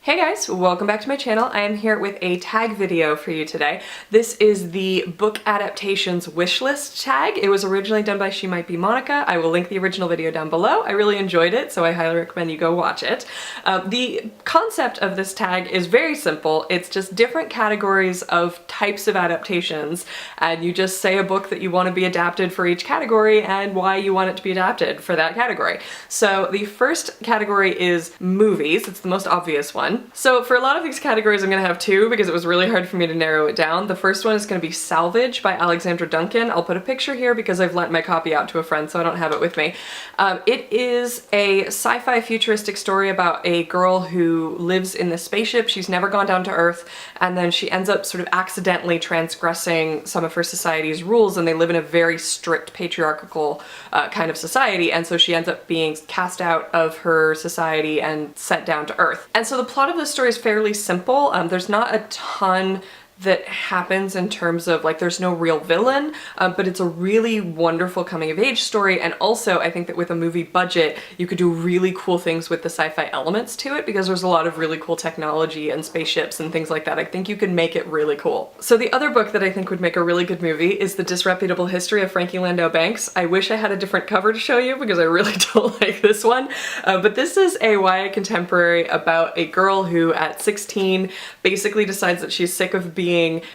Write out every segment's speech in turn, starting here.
Hey guys, welcome back to my channel. I am here with a tag video for you today. This is the book adaptations wishlist tag. It was originally done by She Might Be Monica. I will link the original video down below. I really enjoyed it, so I highly recommend you go watch it. The concept of this tag is very simple. It's just different categories of types of adaptations, and you just say a book that you want to be adapted for each category and why you want it to be adapted for that category. So the first category is movies. It's the most obvious one. So for a lot of these categories I'm going to have two because it was really hard for me to narrow it down. The first one is going to be Salvage by Alexandra Duncan. I'll put a picture here because I've lent my copy out to a friend so I don't have it with me. It is a sci-fi futuristic story about a girl who lives in this spaceship. She's never gone down to Earth, and then she ends up sort of accidentally transgressing some of her society's rules, and they live in a very strict patriarchal kind of society, and so she ends up being cast out of her society and sent down to Earth. And so the plot of the story is fairly simple. There's not a ton that happens in terms of, like, there's no real villain, but it's a really wonderful coming of age story. And also I think that with a movie budget you could do really cool things with the sci-fi elements to it because there's a lot of really cool technology and spaceships and things like that. I think you can make it really cool. So the other book that I think would make a really good movie is The Disreputable History of Frankie Landau Banks. I wish I had a different cover to show you because I really don't like this one, but this is a YA contemporary about a girl who at 16 basically decides that she's sick of being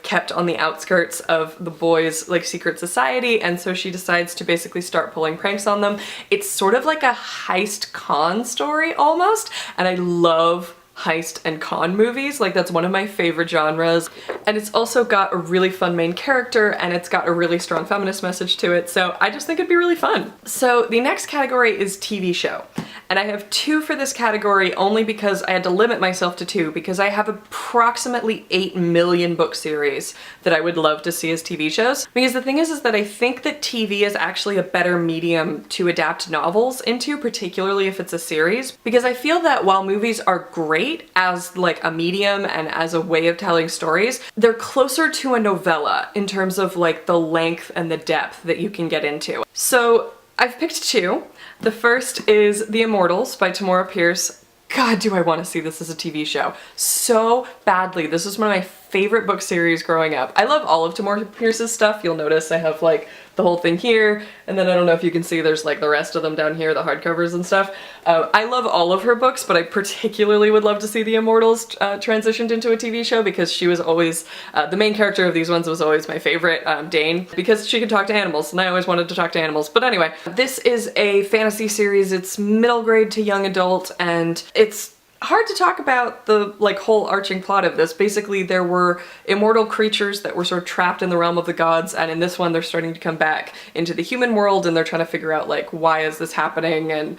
kept on the outskirts of the boys' like secret society, and so she decides to basically start pulling pranks on them. It's sort of like a heist con story almost, and I love heist and con movies. Like, that's one of my favorite genres. And it's also got a really fun main character, and it's got a really strong feminist message to it, so I just think it'd be really fun. So the next category is TV show. And I have two for this category only because I had to limit myself to two because I have approximately 8 million book series that I would love to see as TV shows. Because the thing is that I think that TV is actually a better medium to adapt novels into, particularly if it's a series. Because I feel that while movies are great as like a medium and as a way of telling stories, they're closer to a novella in terms of like the length and the depth that you can get into. So I've picked two. The first is The Immortals by Tamora Pierce. God, do I want to see this as a TV show so badly. This is one of my favorite book series growing up. I love all of Tamora Pierce's stuff. You'll notice I have like the whole thing here, and then I don't know if you can see there's like the rest of them down here, the hardcovers and stuff. I love all of her books, but I particularly would love to see The Immortals transitioned into a TV show because she was always, the main character of these ones was always my favorite, Dane, because she could talk to animals, and I always wanted to talk to animals. But anyway, this is a fantasy series. It's middle grade to young adult, and it's hard to talk about the like whole arching plot of this. Basically, there were immortal creatures that were sort of trapped in the realm of the gods, and in this one they're starting to come back into the human world, and they're trying to figure out like why is this happening. And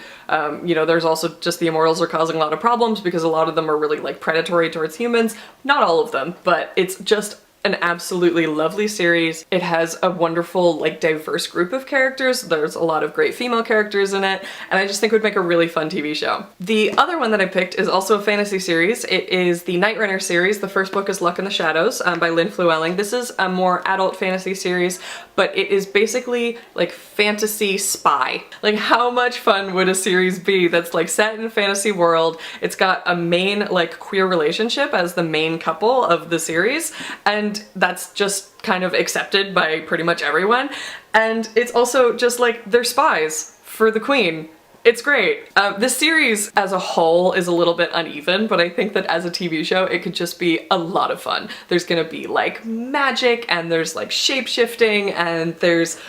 you know, there's also just the immortals are causing a lot of problems because a lot of them are really like predatory towards humans. Not all of them, but it's just an absolutely lovely series. It has a wonderful, like, diverse group of characters. There's a lot of great female characters in it, and I just think it would make a really fun TV show. The other one that I picked is also a fantasy series. It is the Night Runner series. The first book is Luck in the Shadows by Lynn Flewelling. This is a more adult fantasy series, but it is basically like fantasy spy. Like, how much fun would a series be that's like set in a fantasy world? It's got a main like queer relationship as the main couple of the series, and that's just kind of accepted by pretty much everyone. And it's also just like they're spies for the queen. It's great. This series as a whole is a little bit uneven, but I think that as a TV show it could just be a lot of fun. There's gonna be like magic, and there's like shape-shifting, and there's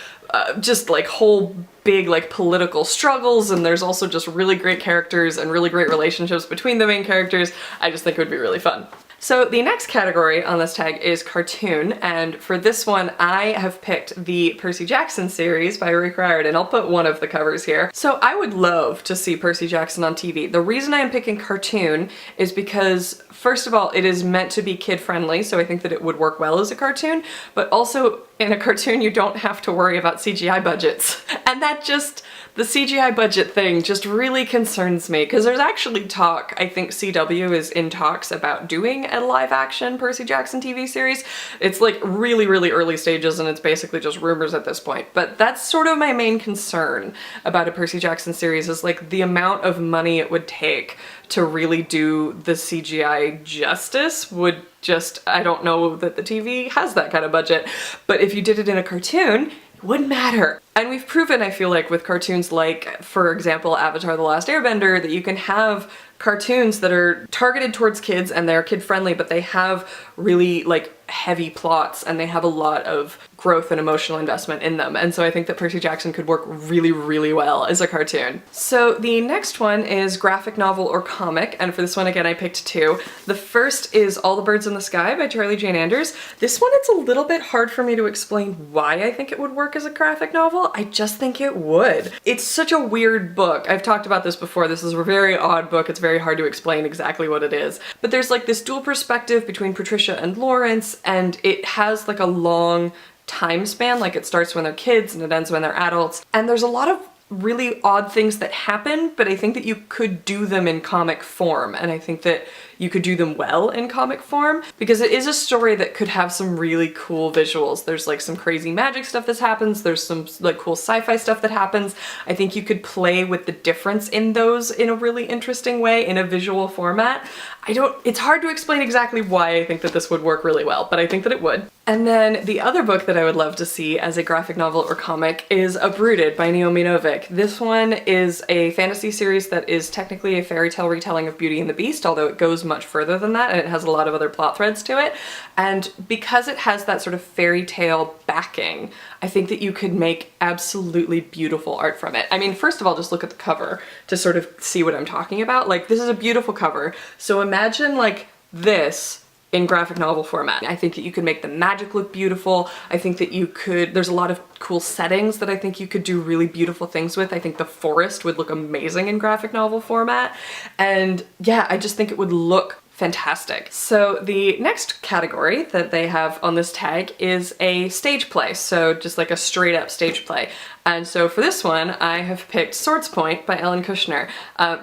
just like whole big like political struggles, and there's also just really great characters and really great relationships between the main characters. I just think it would be really fun. So the next category on this tag is cartoon, and for this one I have picked the Percy Jackson series by Rick Riordan. I'll put one of the covers here. So I would love to see Percy Jackson on TV. The reason I am picking cartoon is because, first of all, it is meant to be kid-friendly, so I think that it would work well as a cartoon, but also in a cartoon you don't have to worry about CGI budgets. And that just The CGI budget thing just really concerns me because there's actually talk, I think CW is in talks about doing a live action Percy Jackson TV series. It's like really, really early stages and it's basically just rumors at this point. But that's sort of my main concern about a Percy Jackson series is like the amount of money it would take to really do the CGI justice would just, I don't know that the TV has that kind of budget. But if you did it in a cartoon, wouldn't matter. And we've proven, I feel like, with cartoons like, for example, Avatar: The Last Airbender, that you can have cartoons that are targeted towards kids and they're kid-friendly, but they have really, like, heavy plots and they have a lot of growth and emotional investment in them. And so I think that Percy Jackson could work really, really well as a cartoon. So the next one is graphic novel or comic, and for this one, again, I picked two. The first is All the Birds in the Sky by Charlie Jane Anders. This one, it's a little bit hard for me to explain why I think it would work as a graphic novel. I just think it would. It's such a weird book. I've talked about this before. This is a very odd book. It's very hard to explain exactly what it is. But there's like this dual perspective between Patricia and Lawrence, and it has like a long time span, like it starts when they're kids and it ends when they're adults. And there's a lot of really odd things that happen, but I think that you could do them in comic form, and I think that you could do them well in comic form because it is a story that could have some really cool visuals. There's like some crazy magic stuff that happens, there's some like cool sci-fi stuff that happens. I think you could play with the difference in those in a really interesting way in a visual format. It's hard to explain exactly why I think that this would work really well, but I think that it would. And then the other book that I would love to see as a graphic novel or comic is Uprooted by Naomi Novik. This one is a fantasy series that is technically a fairy tale retelling of Beauty and the Beast, although it goes much further than that and it has a lot of other plot threads to it. And because it has that sort of fairy tale backing, I think that you could make absolutely beautiful art from it. I mean, first of all, just look at the cover to sort of see what I'm talking about. Like, this is a beautiful cover. So imagine like this in graphic novel format. I think that you could make the magic look beautiful. I think that you could, there's a lot of cool settings that I think you could do really beautiful things with. I think the forest would look amazing in graphic novel format. And yeah, I just think it would look fantastic. So the next category that they have on this tag is a stage play, so just like a straight up stage play. And so for this one, I have picked Swords Point by Ellen Kushner.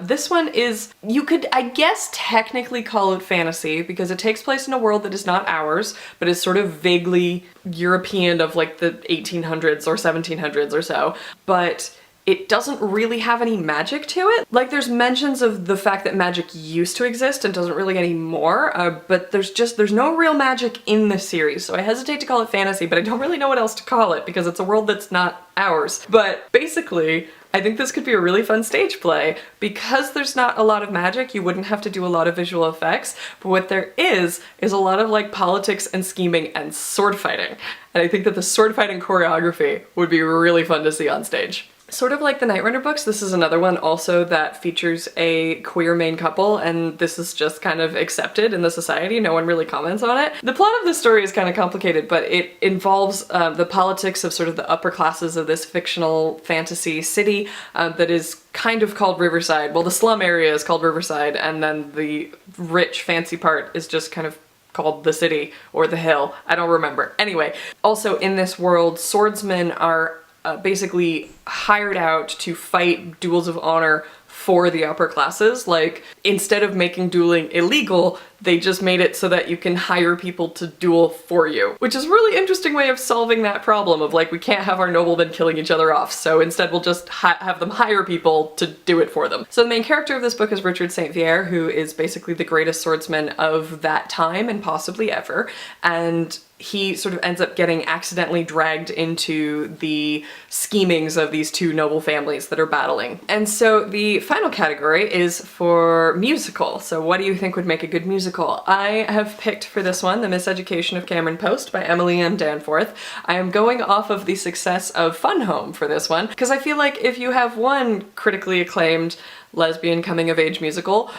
This one is, you could, I guess, technically call it fantasy because it takes place in a world that is not ours, but is sort of vaguely European of like the 1800s or 1700s or so. But it doesn't really have any magic to it. Like, there's mentions of the fact that magic used to exist and doesn't really anymore, but there's no real magic in the series, so I hesitate to call it fantasy, but I don't really know what else to call it because it's a world that's not ours. But basically, I think this could be a really fun stage play. Because there's not a lot of magic, you wouldn't have to do a lot of visual effects, but what there is a lot of like politics and scheming and sword fighting. And I think that the sword fighting choreography would be really fun to see on stage. Sort of like the Night Runner books, this is another one also that features a queer main couple, and this is just kind of accepted in the society. No one really comments on it. The plot of the story is kind of complicated, but it involves the politics of sort of the upper classes of this fictional fantasy city that is kind of called Riverside. Well, the slum area is called Riverside, and then the rich fancy part is just kind of called the city or the hill. I don't remember. Anyway, also in this world, swordsmen are basically hired out to fight duels of honor for the upper classes. Like, instead of making dueling illegal, they just made it so that you can hire people to duel for you. Which is a really interesting way of solving that problem of like, we can't have our noblemen killing each other off, so instead we'll just have them hire people to do it for them. So the main character of this book is Richard St. Vier, who is basically the greatest swordsman of that time and possibly ever, and he sort of ends up getting accidentally dragged into the schemings of these two noble families that are battling. And so the final category is for musical. So what do you think would make a good musical? I have picked for this one The Miseducation of Cameron Post by Emily M. Danforth. I am going off of the success of Fun Home for this one, because I feel like if you have one critically acclaimed lesbian coming-of-age musical,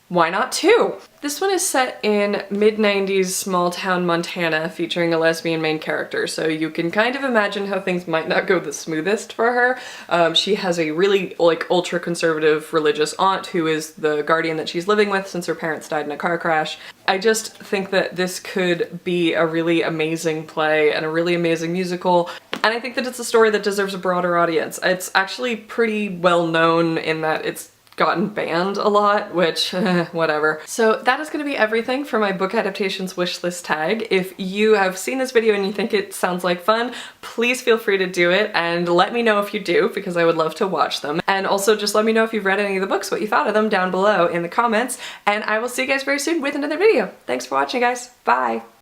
why not two? This one is set in mid-90s small-town Montana featuring a lesbian main character, so you can kind of imagine how things might not go the smoothest for her. She has a really like ultra-conservative religious aunt who is the guardian that she's living with since her parents died in a car crash. I just think that this could be a really amazing play and a really amazing musical. and I think that it's a story that deserves a broader audience. It's actually pretty well known in that it's gotten banned a lot, which whatever. So that is going to be everything for my book adaptations wishlist tag. If you have seen this video and you think it sounds like fun, please feel free to do it and let me know if you do, because I would love to watch them. And also just let me know if you've read any of the books, what you thought of them down below in the comments, and I will see you guys very soon with another video. Thanks for watching, guys. Bye!